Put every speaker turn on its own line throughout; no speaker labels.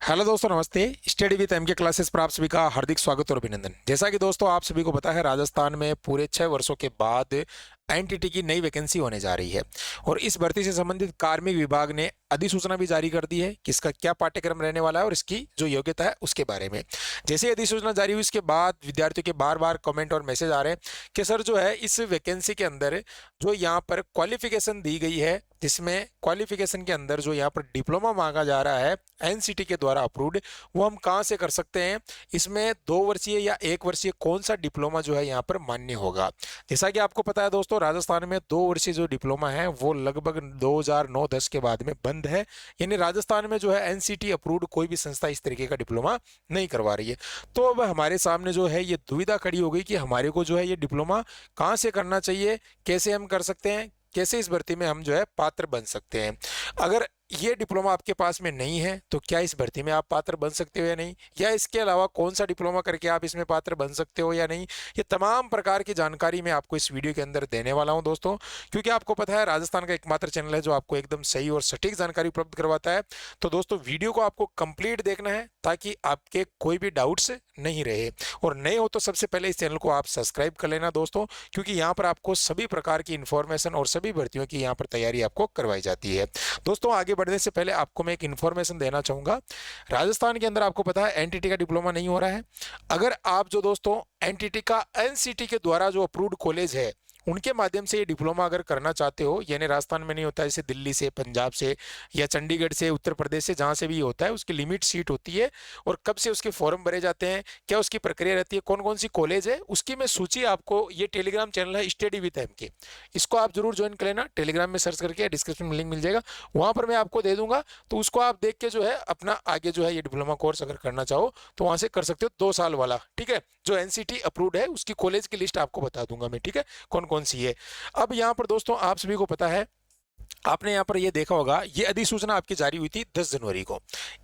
Hello दोस्तों, नमस्ते। Study with MK classes पर आप सभी का हार्दिक स्वागत और अभिनंदन। जैसा कि दोस्तों आप सभी को पता है, राजस्थान में पूरे 6 वर्षों के बाद एनटीटी की नई वैकेंसी होने जा रही है और इस भर्ती से संबंधित कार्मिक विभाग ने अधिसूचना भी जारी कर दी है कि इसका क्या पाठ्यक्रम रहने वाला है और इसकी जो योग्यता है उसके बारे में। जैसे ही अधिसूचना जारी हुई उसके बाद विद्यार्थियों के बार बार कमेंट और मैसेज आ रहे हैं कि सर जो है इस वैकेंसी के अंदर जो यहाँ पर क्वालिफिकेशन दी गई है, जिसमें क्वालिफिकेशन के अंदर जो यहाँ पर डिप्लोमा मांगा जा रहा है एनसीटी के द्वारा अप्रूव्ड, वो हम कहाँ से कर सकते हैं। इसमें 2 वर्षीय या 1 वर्षीय कौन सा डिप्लोमा जो है यहाँ पर मान्य होगा। जैसा कि आपको पता है दोस्तों, राजस्थान में 2 वर्षीय जो डिप्लोमा है वो लगभग 2009-10 के बाद में बंद है। यानी राजस्थान में जो है एनसीटी अप्रूव्ड कोई भी संस्था इस तरीके का डिप्लोमा नहीं करवा रही है। तो अब हमारे सामने जो है ये दुविधा खड़ी हो गई कि हमारे को जो है ये डिप्लोमा कहाँ से करना चाहिए, कैसे हम कर सकते हैं, कैसे इस भर्ती में हम जो है पात्र बन सकते हैं। अगर ये डिप्लोमा आपके पास में नहीं है तो क्या इस भर्ती में आप पात्र बन सकते हो या नहीं, या इसके अलावा कौन सा डिप्लोमा करके आप इसमें पात्र बन सकते हो या नहीं, ये तमाम प्रकार की जानकारी मैं आपको इस वीडियो के अंदर देने वाला हूं दोस्तों। क्योंकि आपको पता है राजस्थान का एकमात्र चैनल है जो आपको एकदम सही और सटीक जानकारी उपलब्ध करवाता है। तो दोस्तों वीडियो को आपको कंप्लीट देखना है ताकि आपके कोई भी डाउट्स नहीं रहे। और नए हो तो सबसे पहले इस चैनल को आप सब्सक्राइब कर लेना दोस्तों, क्योंकि यहाँ पर आपको सभी प्रकार की इंफॉर्मेशन और सभी भर्तियों की यहाँ पर तैयारी आपको करवाई जाती है। दोस्तों आगे बढ़ने से पहले आपको मैं एक इन्फॉर्मेशन देना चाहूंगा। राजस्थान के अंदर आपको पता है एनटीटी का डिप्लोमा नहीं हो रहा है। अगर आप जो दोस्तों एनटीटी का एनसीटी के द्वारा जो अप्रूव्ड कॉलेज है उनके माध्यम से ये डिप्लोमा अगर करना चाहते हो, यानी राजस्थान में नहीं होता है, जैसे दिल्ली से, पंजाब से या चंडीगढ़ से, उत्तर प्रदेश से, जहां से भी ये होता है उसकी लिमिट सीट होती है और कब से उसके फॉर्म भरे जाते हैं, क्या उसकी प्रक्रिया रहती है, कौन कौन सी कॉलेज है, उसकी मैं सूची आपको, ये टेलीग्राम चैनल है स्टडी विद एमके, इसको आप जरूर ज्वाइन कर लेना। टेलीग्राम में सर्च करके डिस्क्रिप्शन में लिंक मिल जाएगा, वहां पर मैं आपको दे दूंगा। तो उसको आप देख के जो है अपना आगे जो है ये डिप्लोमा कोर्स अगर करना चाहो तो वहां से कर सकते हो, 2 साल वाला। ठीक है, जो एनसीटी अप्रूव्ड है उसकी कॉलेज की लिस्ट आपको बता दूंगा मैं, ठीक है, कौन कौन सी है। अब यहाँ पर दोस्तों आप सभी को पता है, आपने यहाँ पर ये देखा होगा, ये अधिसूचना आपकी जारी हुई थी 10 जनवरी को।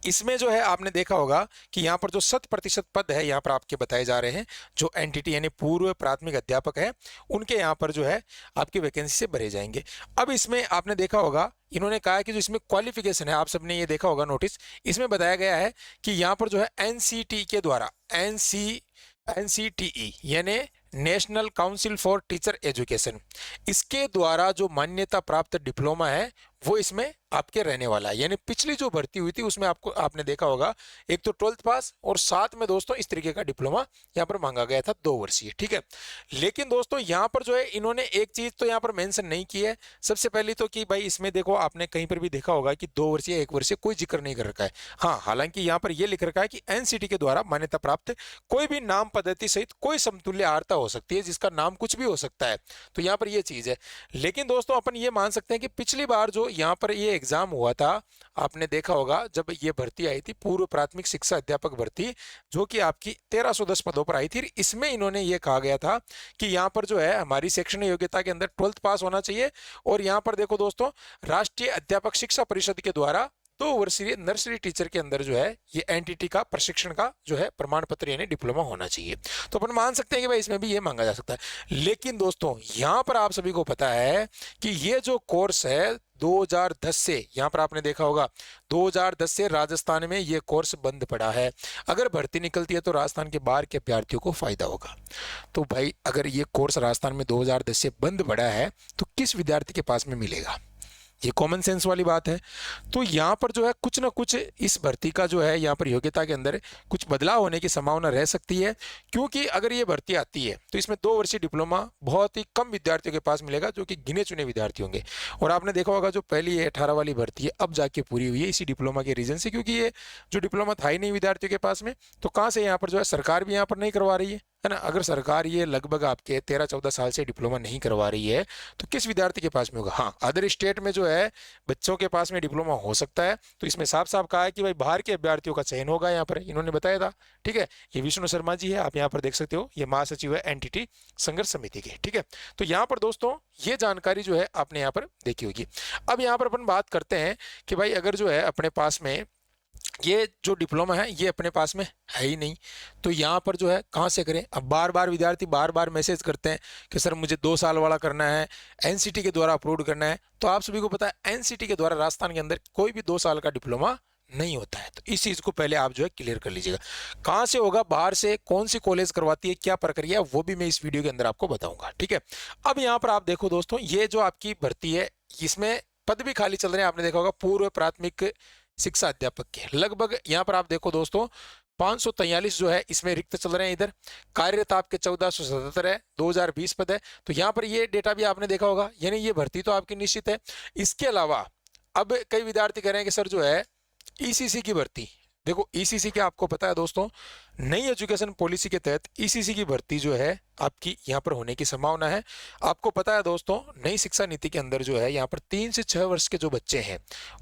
इसमें जो है आपने देखा होगा कि यहाँ पर जो 100% पद है यहाँ पर आपके बताए जा रहे हैं, जो एनटीटी यानी पूर्व प्राथमिक अध्यापक है उनके यहाँ पर जो है आपकी वैकेंसी से भरे जाएंगे। अब इसमें आपने देखा होगा, इन्होंने कहा कि जो इसमें क्वालिफिकेशन है, आप सबने ये देखा होगा नोटिस, इसमें बताया गया है कि यहाँ पर जो है एनसीटी के द्वारा एनसीटीई यानी national council for teacher education, इसके द्वारा जो मान्यता प्राप्त डिप्लोमा है वो इसमें आपके रहने वाला है। यानी पिछली जो भर्ती हुई थी उसमें आपने देखा होगा एक तो 12th पास और साथ में दोस्तों इस तरीके का डिप्लोमा यहाँ पर मांगा गया था 2 वर्षीय। ठीक है, लेकिन दोस्तों यहाँ पर जो है इन्होंने एक चीज तो यहाँ पर मेंशन नहीं की है। सबसे पहली तो कि भाई इसमें देखो, आपने कहीं पर भी देखा होगा कि 2 वर्षीय 1 वर्षीय कोई जिक्र नहीं कर रखा है। हाँ, हालांकि यहाँ पर यह लिख रखा है कि एनसीटी के द्वारा मान्यता प्राप्त कोई भी नाम पद्धति सहित कोई समतुल्य आर्ता हो सकती है जिसका नाम कुछ भी हो सकता है। तो यहाँ पर यह चीज है। लेकिन दोस्तों अपन ये मान सकते हैं कि पिछली बार जो यहाँ पर ये एग्जाम हुआ था, आपने देखा होगा जब ये भर्ती आई थी पूर्व प्राथमिक शिक्षा अध्यापक भर्ती, जो कि आपकी 1310 पदों पर आई थी, इसमें इन्होंने ये कहा गया था कि यहाँ पर जो है हमारी शैक्षणिक योग्यता के अंदर 12th पास होना चाहिए। और यहाँ पर देखो दोस्तों, राष्ट्रीय अध्यापक शिक्षा परिषद के द्वारा 2 वर्षीय नर्सरी टीचर के अंदर जो है ये एनटीटी का प्रशिक्षण का जो है प्रमाण पत्र यानी डिप्लोमा होना चाहिए। तो अपन मान सकते हैं कि भाई इसमें भी ये मांगा जा सकता है। लेकिन दोस्तों यहाँ पर आप सभी को पता है कि ये जो कोर्स है 2010 से, यहाँ पर आपने देखा होगा 2010 से राजस्थान में ये कोर्स बंद पड़ा है। अगर भर्ती निकलती है तो राजस्थान के बाहर के अभ्यर्थियों को फायदा होगा। तो भाई अगर ये कोर्स राजस्थान में 2010 से बंद पड़ा है तो किस विद्यार्थी के पास में मिलेगा, ये कॉमन सेंस वाली बात है। तो यहाँ पर जो है कुछ ना कुछ इस भर्ती का जो है यहाँ पर योग्यता के अंदर कुछ बदलाव होने की संभावना रह सकती है, क्योंकि अगर ये भर्ती आती है तो इसमें 2 वर्षीय डिप्लोमा बहुत ही कम विद्यार्थियों के पास मिलेगा, जो कि गिने चुने विद्यार्थी होंगे। और आपने देखा होगा जो पहली 18 वाली भर्ती है अब जाके पूरी हुई है इसी डिप्लोमा के रीजन से, क्योंकि ये जो डिप्लोमा था ही नहीं विद्यार्थियों के पास में, तो कहाँ से यहाँ पर जो है सरकार भी यहाँ पर नहीं करवा रही है ना। अगर सरकार ये लगभग आपके 13-14 साल से डिप्लोमा नहीं करवा रही है तो किस विद्यार्थी के पास में होगा। हाँ, अदर स्टेट में जो है बच्चों के पास में डिप्लोमा हो सकता है, तो इसमें साफ साफ कहा है कि भाई बाहर के अभ्यर्थियों का चयन होगा, यहाँ पर इन्होंने बताया था। ठीक है, ये विष्णु शर्मा जी है, आप यहाँ पर देख सकते हो, ये महासचिव है एनटीटी संघर्ष समिति के। ठीक है, तो यहाँ पर दोस्तों ये जानकारी जो है आपने यहाँ पर देखी होगी। अब यहाँ पर अपन बात करते हैं कि भाई अगर जो है अपने पास में ये जो डिप्लोमा है ये अपने पास में है ही नहीं, तो यहाँ पर जो है कहाँ से करें। अब बार बार विद्यार्थी बार बार मैसेज करते हैं कि सर मुझे 2 साल वाला करना है, एनसीटी के द्वारा अप्रूव करना है। तो आप सभी को पता है एनसीटी के द्वारा राजस्थान के अंदर कोई भी 2 साल का डिप्लोमा नहीं होता है। तो इस चीज को पहले आप जो है क्लियर कर लीजिएगा। कहाँ से होगा, बाहर से, कौन सी कॉलेज करवाती है, क्या प्रक्रिया है, वो भी मैं इस वीडियो के अंदर आपको बताऊंगा, ठीक है। अब यहाँ पर आप देखो दोस्तों, ये जो आपकी भर्ती है इसमें पद भी खाली चल रहे हैं, आपने देखा होगा पूर्व प्राथमिक शिक्षा अध्यापक के लगभग यहाँ पर आप देखो दोस्तों 543 जो है इसमें रिक्त चल रहे हैं। इधर कार्यरत आपके 1477 है, 2020 पद है। तो यहाँ पर ये डेटा भी आपने देखा होगा, यानी ये भर्ती तो आपकी निश्चित है। इसके अलावा अब कई विद्यार्थी कह रहे हैं कि सर जो है ईसीसी की भर्ती, देखो ईसीसी के आपको पता है दोस्तों, नई एजुकेशन पॉलिसी के तहत ईसीसी की भर्ती जो है आपकी यहाँ पर होने की संभावना है। आपको पता है दोस्तों, नई शिक्षा नीति के अंदर जो है यहाँ पर 3 से 6 वर्ष के जो बच्चे हैं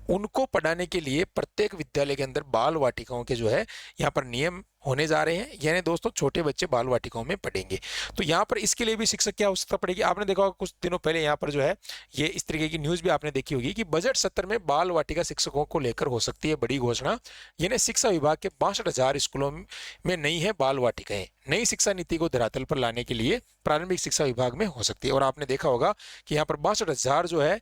उनको पढ़ाने के लिए प्रत्येक विद्यालय के अंदर बाल वाटिकाओं के जो है यहाँ पर नियम होने जा रहे हैं, यानी दोस्तों छोटे बच्चे बाल वाटिकाओं में पढ़ेंगे। तो यहाँ पर इसके लिए भी शिक्षक की आवश्यकता पड़ेगी। आपने देखा होगा कुछ दिनों पहले यहाँ पर जो है ये इस तरीके की न्यूज भी आपने देखी होगी कि बजट सत्र में बाल वाटिका शिक्षकों को लेकर हो सकती है बड़ी घोषणा, यानी शिक्षा विभाग के 62,000 स्कूलों में नहीं है बाल वाटिकाएं, नई शिक्षा नीति को धरातल पर लाने के लिए प्रारंभिक शिक्षा विभाग में हो सकती है। और आपने देखा होगा कि यहाँ पर 62,000 जो है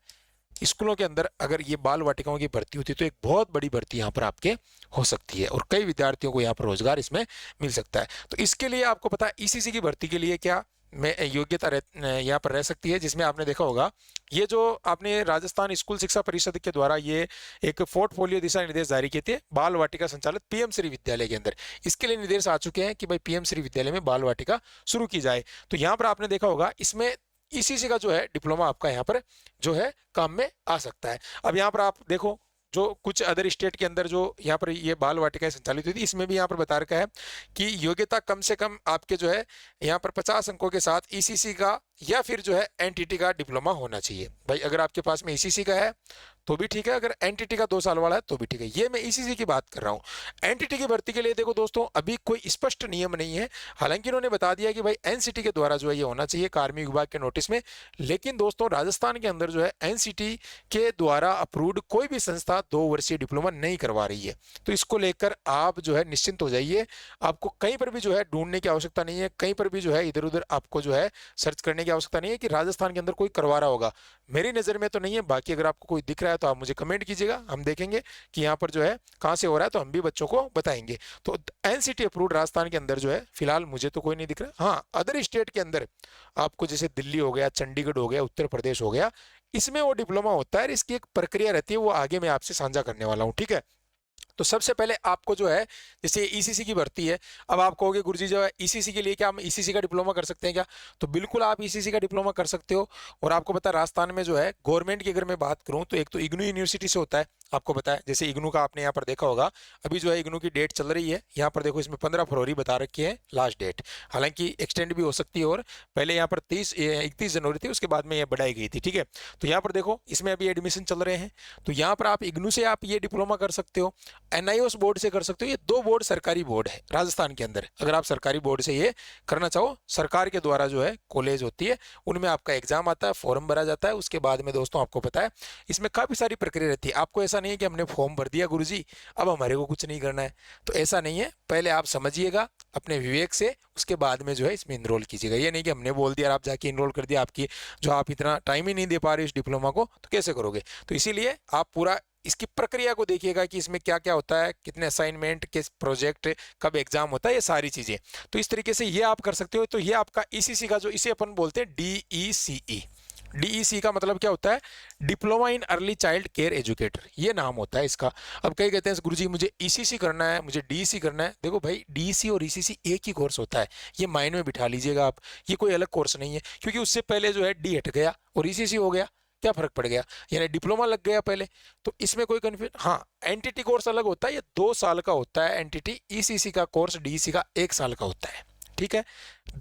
स्कूलों के अंदर अगर ये बाल वाटिकाओं की भर्ती होती है तो एक बहुत बड़ी भर्ती यहाँ पर आपके हो सकती है और कई विद्यार्थियों को यहाँ पर रोजगार इसमें मिल सकता है। तो इसके लिए आपको पता है ईसीसी की भर्ती के लिए क्या में योग्यता यहाँ पर रह सकती है, जिसमें आपने देखा होगा ये जो आपने राजस्थान स्कूल शिक्षा परिषद के द्वारा ये एक पोर्टफोलियो दिशा निर्देश जारी किए थे बाल वाटिका संचालित पीएम श्री विद्यालय के अंदर, इसके लिए निर्देश आ चुके हैं कि भाई पीएम श्री विद्यालय में बाल वाटिका शुरू की जाए। तो यहाँ पर आपने देखा होगा इसमें ईसीसी का जो है डिप्लोमा आपका यहाँ पर जो है काम में आ सकता है। अब यहाँ पर आप देखो जो कुछ अदर स्टेट के अंदर जो यहाँ पर ये बाल वाटिकाएं संचालित हुई थी, इसमें भी यहाँ पर बता रखा है कि योग्यता कम से कम आपके जो है यहाँ पर 50 अंकों के साथ ईसीसी का या फिर जो है एनटीटी का डिप्लोमा होना चाहिए। भाई अगर आपके पास में ईसीसी का है तो भी ठीक है, अगर एनटीटी का 2 साल वाला है तो भी ठीक है। ये मैं ईसीसी की बात कर रहा हूँ। एनटीटी की भर्ती के लिए देखो दोस्तों अभी कोई स्पष्ट नियम नहीं है, हालांकि इन्होंने बता दिया कि भाई एनसीटी के द्वारा जो है ये होना चाहिए कार्मिक विभाग के नोटिस में, लेकिन दोस्तों राजस्थान के अंदर जो है एनसीटी के द्वारा अप्रूव्ड कोई भी संस्था 2 वर्षीय डिप्लोमा नहीं करवा रही है। तो इसको लेकर आप जो है निश्चिंत हो जाइए, आपको कहीं पर भी जो है ढूंढने की आवश्यकता नहीं है, कहीं पर भी जो है इधर उधर आपको जो है सर्च करने की आवश्यकता नहीं है कि राजस्थान के अंदर कोई करवा रहा होगा। मेरी नज़र में तो नहीं है, बाकी अगर आपको कोई दिख रहा है तो आप मुझे कमेंट कीजिएगा, हम देखेंगे कि यहाँ पर जो है कहाँ से हो रहा है तो हम भी बच्चों को बताएंगे। तो एनसीटी अप्रूव्ड राजस्थान के अंदर जो है फिलहाल मुझे तो कोई नहीं दिख रहा। हाँ अदर स्टेट के अंदर आपको जैसे दिल्ली हो गया, चंडीगढ़ हो गया, उत्तर प्रदेश हो गया, इसमें वो डिप्लोमा होता है, इसकी एक प्रक्रिया रहती है, वो आगे मैं आपसे साझा करने वाला हूँ, ठीक है। तो सबसे पहले आपको जो है जैसे ईसीसी की भर्ती है, अब आप कहोगे गुरुजी जो है ईसीसी के लिए क्या हम ईसीसी का डिप्लोमा कर सकते हैं क्या, तो बिल्कुल आप ईसीसी का डिप्लोमा कर सकते हो। और आपको पता है राजस्थान में जो है गवर्नमेंट की अगर मैं बात करूं तो एक तो इग्नू यूनिवर्सिटी से होता है, आपको पता है जैसे इग्नू का आपने यहाँ पर देखा होगा अभी जो है इग्नू की डेट चल रही है, यहाँ पर देखो इसमें 15 फरवरी बता रखी है लास्ट डेट, हालांकि एक्सटेंड भी हो सकती है और पहले यहाँ पर 31 जनवरी थी, उसके बाद में ये बढ़ाई गई थी, ठीक है। तो यहाँ पर देखो इसमें अभी एडमिशन चल रहे हैं, तो यहाँ पर आप इग्नू से आप ये डिप्लोमा कर सकते हो, एनआईओएस बोर्ड से कर सकते हो। ये 2 बोर्ड सरकारी बोर्ड है राजस्थान के अंदर, अगर आप सरकारी बोर्ड से ये करना चाहो, सरकार के द्वारा जो है कॉलेज होती है उनमें आपका एग्जाम आता है, फॉर्म भरा जाता है, उसके बाद में दोस्तों आपको पता है इसमें काफी सारी प्रक्रिया रहती है। आपको ऐसा नहीं है कि हमने फॉर्म भर दिया गुरुजी अब हमारे को कुछ नहीं करना है, तो ऐसा नहीं है, पहले आप समझिएगा अपने विवेक से, उसके बाद में जो है इसमें इनरोल कीजिएगा। ये नहीं कि हमने बोल दिया आप जाके इनरोल कर दिया, आपकी जो आप इतना टाइम ही नहीं दे पा रहे इस डिप्लोमा को तो कैसे करोगे। तो इसीलिए आप पूरा इसकी प्रक्रिया को देखिएगा कि इसमें क्या क्या होता है, कितने असाइनमेंट, किस प्रोजेक्ट, कब एग्जाम होता है, ये सारी चीजें। तो इस तरीके से ये आप कर सकते हो। तो ये आपका ईसीसी का जो इसे अपन बोलते हैं डीईसीई, डीईसी का मतलब क्या होता है, diploma in early child care educator, ये नाम होता है इसका। अब कई कहते हैं गुरुजी मुझे ईसीसी करना है, मुझे डीईसी करना है, देखो भाई डीईसी और ईसीसी एक ही कोर्स होता है, ये माइंड में बिठा लीजिएगा आप, ये कोई अलग कोर्स नहीं है, क्योंकि उससे पहले जो है डी हट गया और ईसीसी हो गया, क्या फर्क पड़ गया, यानी डिप्लोमा लग गया पहले, तो इसमें कोई कंफ्यूजन। हाँ एनटीटी कोर्स अलग होता है, ये 2 साल का होता है एनटीटी, ईसीसी का कोर्स डीईसी का 1 साल का होता है, ठीक है।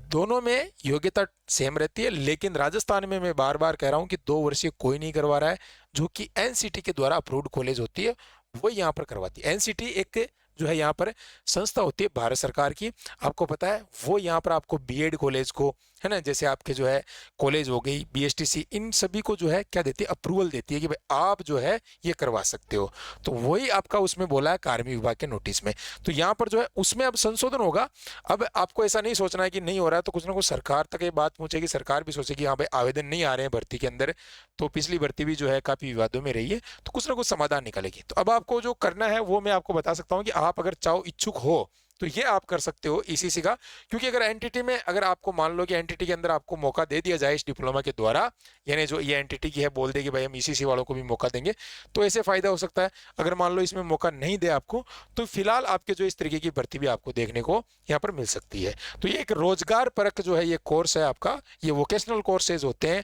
दोनों में योग्यता सेम रहती है, लेकिन राजस्थान में मैं बार बार कह रहा हूं कि 2 वर्षीय कोई नहीं करवा रहा है, जो कि एनसीटी के द्वारा अप्रूव्ड कॉलेज होती है वो यहाँ पर करवाती है। एनसीटी एक जो है यहाँ पर संस्था होती है भारत सरकार की, आपको पता है वो यहाँ पर आपको बीएड कॉलेज को है ना, जैसे आपके जो है कॉलेज हो गई, बीएसटीसी, इन सभी को जो है क्या देती है, अप्रूवल देती है कि भाई आप जो है ये करवा सकते हो। तो वही आपका उसमें बोला है कार्मिक विभाग के नोटिस में। तो यहाँ पर जो है उसमें अब संशोधन होगा। अब आपको ऐसा नहीं सोचना है कि नहीं हो रहा है तो कुछ ना कुछ सरकार तक ये बात पहुंचेगी, सरकार भी सोचेगी हाँ भाई आवेदन नहीं आ रहे हैं भर्ती के अंदर, तो पिछली भर्ती भी जो है काफी विवादों में रही है, तो कुछ ना कुछ समाधान निकलेगी। तो अब आपको जो करना है वो मैं आपको बता सकता हूँ कि आप अगर चाहो, इच्छुक हो, तो ये आप कर सकते हो ईसीसी का। क्योंकि अगर एनटीटी में, अगर आपको मान लो कि एनटीटी के अंदर आपको मौका दे दिया जाए इस डिप्लोमा के द्वारा, यानी जो ये एनटीटी की है बोल दे कि भाई हम ईसीसी वालों को भी मौका देंगे, तो ऐसे फायदा हो सकता है। अगर मान लो इसमें मौका नहीं दे आपको, तो फिलहाल आपके जो इस तरीके की भर्ती भी आपको देखने को यहाँ पर मिल सकती है। तो ये एक रोजगार परक जो है ये कोर्स है आपका, ये वोकेशनल कोर्सेज होते हैं।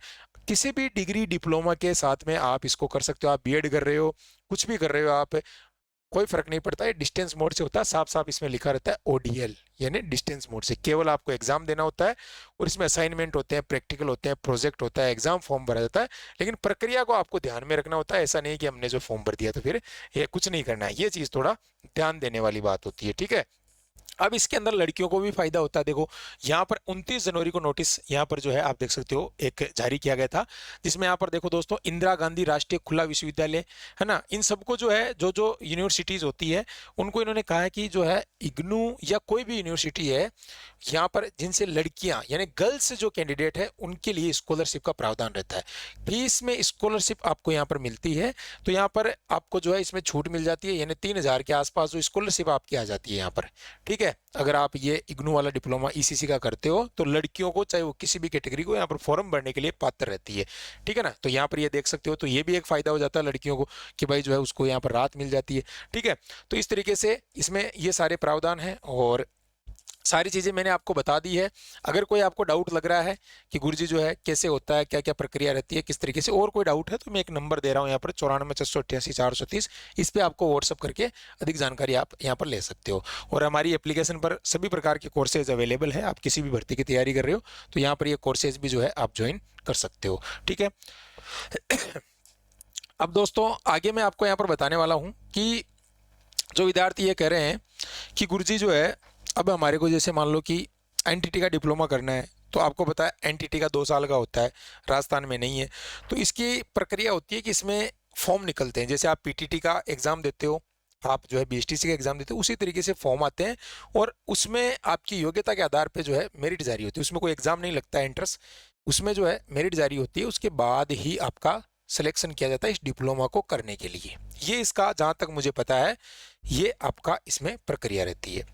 किसी भी डिग्री डिप्लोमा के साथ में आप इसको कर सकते हो। आप बीएड कर रहे हो, कुछ भी कर रहे हो आप, कोई फर्क नहीं पड़ता है। डिस्टेंस मोड से होता है, साफ साफ इसमें लिखा रहता है ओडीएल, यानी डिस्टेंस मोड से। केवल आपको एग्जाम देना होता है और इसमें असाइनमेंट होते हैं, प्रैक्टिकल होते हैं, प्रोजेक्ट होता है, एग्जाम फॉर्म भरा जाता है। लेकिन प्रक्रिया को आपको ध्यान में रखना होता है। ऐसा नहीं कि हमने जो फॉर्म भर दिया तो फिर ये कुछ नहीं करना है, ये चीज थोड़ा ध्यान देने वाली बात होती है, ठीक है। अब इसके अंदर लड़कियों को भी फायदा होता है। देखो यहाँ पर 29 जनवरी को नोटिस यहाँ पर जो है आप देख सकते हो एक जारी किया गया था, जिसमें यहाँ पर देखो दोस्तों, इंदिरा गांधी राष्ट्रीय खुला विश्वविद्यालय, है ना, इन सबको जो है जो जो यूनिवर्सिटीज होती है उनको इन्होंने कहा है कि जो है इग्नू या कोई भी यूनिवर्सिटी है यहाँ पर जिनसे लड़कियां यानी गर्ल्स जो कैंडिडेट है उनके लिए स्कॉलरशिप का प्रावधान रहता है। फीस में स्कॉलरशिप आपको यहाँ पर मिलती है, तो यहाँ पर आपको जो है इसमें छूट मिल जाती है, यानी 3,000 के आसपास जो स्कॉलरशिप आपकी आ जाती है यहाँ पर, ठीक है। अगर आप ये इग्नू वाला डिप्लोमा ईसीसी का करते हो तो लड़कियों को, चाहे वो किसी भी कैटेगरी को, यहाँ पर फॉर्म भरने के लिए पात्र रहती है, ठीक है ना। तो यहाँ पर ये देख सकते हो, तो ये भी एक फायदा हो जाता है लड़कियों को कि भाई जो है उसको यहाँ पर राहत मिल जाती है, ठीक है। तो इस तरीके से इसमें ये सारे प्रावधान हैं और सारी चीजें मैंने आपको बता दी है। अगर कोई आपको डाउट लग रहा है कि गुरुजी जो है कैसे होता है, क्या क्या प्रक्रिया रहती है, किस तरीके से, और कोई डाउट है तो मैं एक नंबर दे रहा हूँ यहाँ पर 94,688,430, इस पे आपको व्हाट्सअप करके अधिक जानकारी आप यहाँ पर ले सकते हो। और हमारी एप्लीकेशन पर सभी प्रकार के कोर्सेज अवेलेबल है। आप किसी भी भर्ती की तैयारी कर रहे हो तो यहाँ पर ये कोर्सेज भी जो है आप ज्वाइन कर सकते हो, ठीक है। अब दोस्तों आगे मैं आपको यहाँ पर बताने वाला हूँ कि जो विद्यार्थी ये कह रहे हैं कि गुरुजी जो है, अब हमारे को जैसे मान लो कि एनटीटी का डिप्लोमा करना है, तो आपको पता है एनटीटी का 2 साल का होता है, राजस्थान में नहीं है। तो इसकी प्रक्रिया होती है कि इसमें फॉर्म निकलते हैं, जैसे आप पीटीटी का एग्जाम देते हो, आप जो है बीएसटीसी का एग्जाम देते हो, उसी तरीके से फॉर्म आते हैं और उसमें आपकी योग्यता के आधार पर जो है मेरिट जारी होती है। उसमें कोई एग्जाम नहीं लगता है एंट्रेंस, उसमें जो है मेरिट जारी होती है, उसके बाद ही आपका सिलेक्शन किया जाता है इस डिप्लोमा को करने के लिए। ये इसका जहाँ तक मुझे पता है ये आपका इसमें प्रक्रिया रहती है।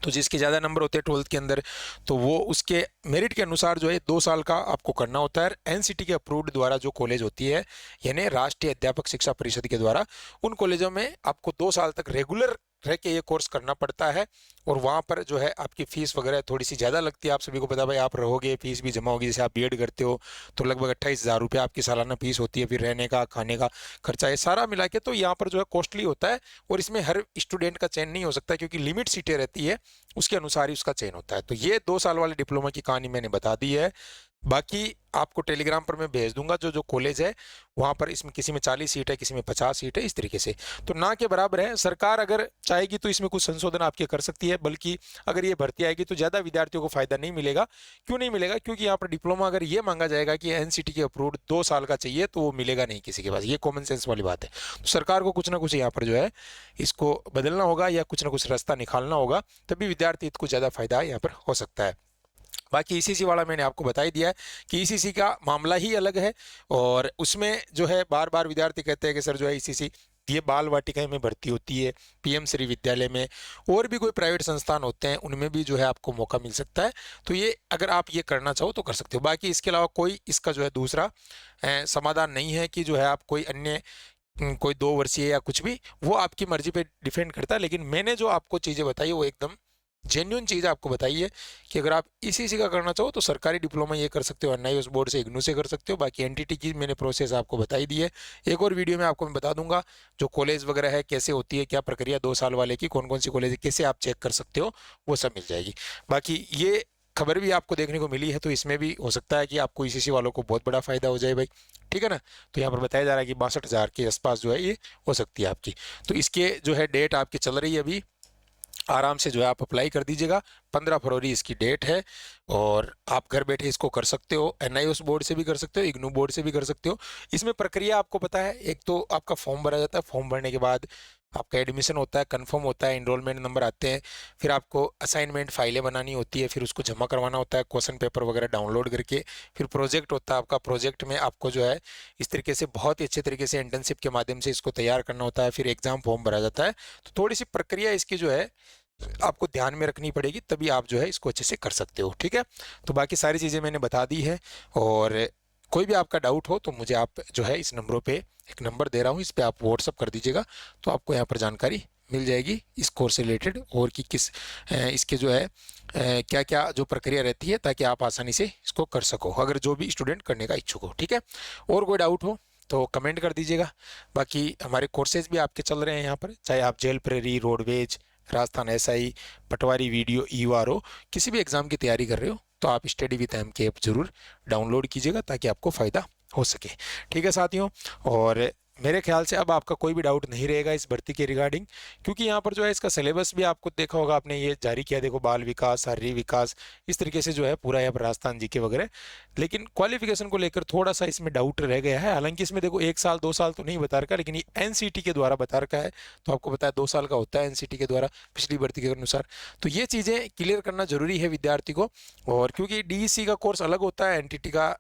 तो जिसके ज़्यादा नंबर होते हैं 12th के अंदर, तो वो उसके मेरिट के अनुसार जो है 2 साल का आपको करना होता है। एनसीटी के अप्रूव्ड द्वारा जो कॉलेज होती है, यानी राष्ट्रीय अध्यापक शिक्षा परिषद के द्वारा, उन कॉलेजों में आपको 2 साल तक रेगुलर रह के ये कोर्स करना पड़ता है। और वहाँ पर जो है आपकी फीस वगैरह थोड़ी सी ज़्यादा लगती है। आप सभी को पता भाई, आप रहोगे, फीस भी जमा होगी। जैसे आप बीएड करते हो तो लगभग 28,000 रुपये आपकी सालाना फीस होती है, फिर रहने का, खाने का खर्चा, ये सारा मिला के तो यहाँ पर जो है कॉस्टली होता है। और इसमें हर स्टूडेंट का चयन नहीं हो सकता क्योंकि लिमिट सीटें रहती है, उसके अनुसार ही उसका चयन होता है। तो ये 2 साल वाले डिप्लोमा की कहानी मैंने बता दी है। बाकी आपको टेलीग्राम पर मैं भेज दूंगा जो जो कॉलेज है वहाँ पर, इसमें किसी में 40 सीट है, किसी में 50 सीट है, इस तरीके से। तो ना के बराबर है। सरकार अगर चाहेगी तो इसमें कुछ संशोधन आपके कर सकती है, बल्कि अगर ये भर्ती आएगी तो ज़्यादा विद्यार्थियों को फायदा नहीं मिलेगा। क्यों नहीं मिलेगा? क्योंकि यहाँ पर डिप्लोमा अगर ये मांगा जाएगा कि एनसीटी के अप्रूव्ड 2 साल का चाहिए तो वो मिलेगा नहीं किसी के पास। ये कॉमन सेंस वाली बात है। तो सरकार को कुछ ना कुछ यहाँ पर जो है इसको बदलना होगा या कुछ ना कुछ रास्ता निकालना होगा, तभी विद्यार्थी को ज़्यादा फायदा यहाँ पर हो सकता है। बाकी ईसीसी वाला मैंने आपको बता ही दिया है कि ईसीसी का मामला ही अलग है। और उसमें जो है बार बार विद्यार्थी कहते हैं कि सर जो है ईसीसी ये बाल वाटिकाएं में भर्ती होती है, पीएम श्री विद्यालय में, और भी कोई प्राइवेट संस्थान होते हैं उनमें भी जो है आपको मौका मिल सकता है। तो ये अगर आप ये करना चाहो तो कर सकते हो। बाकी इसके अलावा कोई इसका जो है दूसरा समाधान नहीं है कि जो है आप कोई अन्य कोई 2 वर्षीय या कुछ भी, वो आपकी मर्जी पे डिपेंड करता है। लेकिन मैंने जो आपको चीज़ें बताई वो एकदम जेन्युइन चीज़ आपको बताई है कि अगर आप ईसीसी का करना चाहो तो सरकारी डिप्लोमा ये कर सकते हो, एनआईओएस बोर्ड से, इग्नू से कर सकते हो। बाकी एनटीटी की मैंने प्रोसेस आपको बताई दी है। एक और वीडियो में आपको मैं बता दूंगा जो कॉलेज वगैरह है कैसे होती है, क्या प्रक्रिया 2 साल वाले की, कौन कौन सी कॉलेज कैसे आप चेक कर सकते हो, वो सब मिल जाएगी। बाकी ये खबर भी आपको देखने को मिली है तो इसमें भी हो सकता है कि आपको ईसीसी वालों को बहुत बड़ा फायदा हो जाए भाई, ठीक है ना। तो यहाँ पर बताया जा रहा है कि 62,000 के आसपास जो है ये हो सकती है आपकी। तो इसके जो है डेट आपकी चल रही है अभी आराम से जो है आप अप्लाई कर दीजिएगा। 15 फरवरी इसकी डेट है और आप घर बैठे इसको कर सकते हो। एनआईओएस बोर्ड से भी कर सकते हो, इग्नू बोर्ड से भी कर सकते हो। इसमें प्रक्रिया आपको पता है, एक तो आपका फॉर्म भरा जाता है, फॉर्म भरने के बाद आपका एडमिशन होता है, कंफर्म होता है, एनरोलमेंट नंबर आते हैं, फिर आपको असाइनमेंट फाइलें बनानी होती है, फिर उसको जमा करवाना होता है, क्वेश्चन पेपर वगैरह डाउनलोड करके, फिर प्रोजेक्ट होता है आपका। प्रोजेक्ट में आपको जो है इस तरीके से बहुत ही अच्छे तरीके से इंटर्नशिप के माध्यम से इसको तैयार करना होता है, फिर एग्जाम फॉर्म भरा जाता है। तो थोड़ी सी प्रक्रिया इसकी जो है आपको ध्यान में रखनी पड़ेगी, तभी आप जो है इसको अच्छे से कर सकते हो। ठीक है, तो बाकी सारी चीज़ें मैंने बता दी है। और कोई भी आपका डाउट हो तो मुझे आप जो है इस नंबरों पे, एक नंबर दे रहा हूँ, इस पे आप व्हाट्सअप कर दीजिएगा, तो आपको यहाँ पर जानकारी मिल जाएगी इस कोर्स से रिलेटेड, और कि किस इसके जो है क्या क्या जो प्रक्रिया रहती है, ताकि आप आसानी से इसको कर सको, अगर जो भी स्टूडेंट करने का इच्छुक हो। ठीक है, और कोई डाउट हो तो कमेंट कर दीजिएगा। बाकी हमारे कोर्सेज भी आपके चल रहे हैं यहाँ पर, चाहे आप जेल प्रेरी, रोडवेज, राजस्थान एसआई, पटवारी वीडियो, ईआरओ, किसी भी एग्ज़ाम की तैयारी कर रहे हो तो आप स्टडी विद एम के ऐप जरूर डाउनलोड कीजिएगा, ताकि आपको फ़ायदा हो सके। ठीक है साथियों, और मेरे ख्याल से अब आपका कोई भी डाउट नहीं रहेगा इस भर्ती के रिगार्डिंग, क्योंकि यहाँ पर जो है इसका सिलेबस भी आपको देखा होगा आपने, ये जारी किया, देखो, बाल विकास, शारीरिक विकास, इस तरीके से जो है पूरा यहाँ पर राजस्थान जीके वगैरह। लेकिन क्वालिफिकेशन को लेकर थोड़ा सा इसमें डाउट रह गया है। हालांकि इसमें देखो 1 साल 2 साल तो नहीं बता रखा, लेकिन ये एनसीटी के द्वारा बता रखा है, तो आपको पता है 2 साल का होता है एनसीटी के द्वारा पिछली भर्ती के अनुसार। तो ये चीज़ें क्लियर करना जरूरी है विद्यार्थी को। और क्योंकि डीईसी का कोर्स अलग होता है, एनटीटी का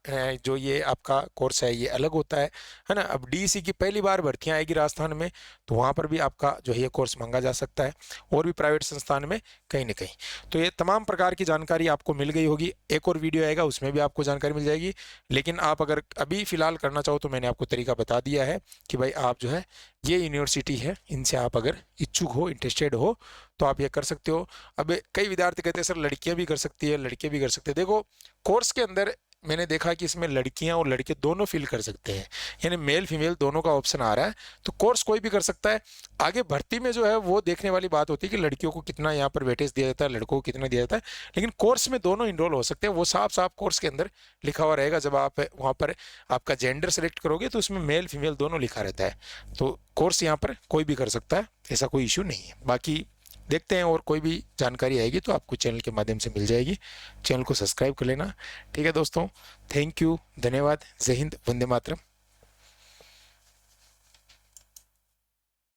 जो ये आपका कोर्स है ये अलग होता है ना। अब डीईसी की पहली बार भर्तियां आएगी राजस्थान में, तो वहाँ पर भी आपका जो है ये कोर्स मांगा जा सकता है, और भी प्राइवेट संस्थान में कहीं ना कहीं। तो ये तमाम प्रकार की जानकारी आपको मिल गई होगी। एक और वीडियो आएगा, उसमें भी आपको जानकारी मिल जाएगी। लेकिन आप अगर अभी फ़िलहाल करना चाहो तो मैंने आपको तरीका बता दिया है कि भाई आप जो है, ये यूनिवर्सिटी है, इनसे आप अगर इच्छुक हो, इंटरेस्टेड हो, तो आप ये कर सकते हो। अब कई विद्यार्थी कहते हैं सर लड़कियां भी कर सकती है, लड़के भी कर सकते हैं। देखो, कोर्स के अंदर मैंने देखा कि इसमें लड़कियां और लड़के दोनों फिल कर सकते हैं, यानी मेल फीमेल दोनों का ऑप्शन आ रहा है। तो कोर्स कोई भी कर सकता है। आगे भर्ती में जो है वो देखने वाली बात होती है कि लड़कियों को कितना यहाँ पर वेटेज दिया जाता है, लड़कों को कितना दिया जाता है। लेकिन कोर्स में दोनों इनरोल हो सकते हैं, वो साफ साफ कोर्स के अंदर लिखा हुआ रहेगा। जब आप वहाँ पर आपका जेंडर सेलेक्ट करोगे तो उसमें मेल फीमेल दोनों लिखा रहता है। तो कोर्स यहाँ पर कोई भी कर सकता है, ऐसा कोई इशू नहीं है। बाकी देखते हैं, और कोई भी जानकारी आएगी तो आपको चैनल के माध्यम से मिल जाएगी। चैनल को सब्सक्राइब कर लेना। ठीक है दोस्तों, थैंक यू, धन्यवाद, जय हिंद, वंदे मातरम।